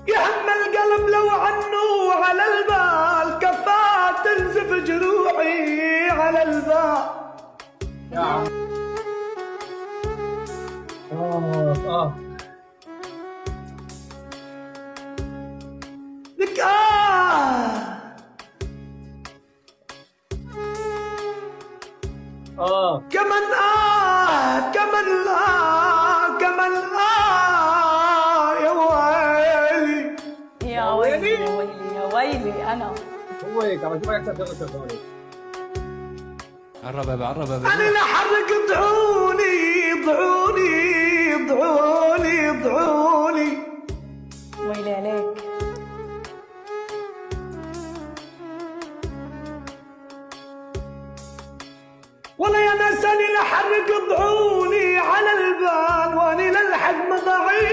يا هم القلب لو عنه على البال كفات تنزف جروحي على البال. يا عم لك كمان كمان كمان يا ويلي يا ويلي يا ويلي يا ويلي انا. هو هيك عم بشوفك انت شغل. قرب يا قرب يا انا لحرك ادعوني ادعوني ادعوني ادعوني. ويلي عليك. والله يا ناس اني لحرك ادعوني على البال واني للحد مضاعيف.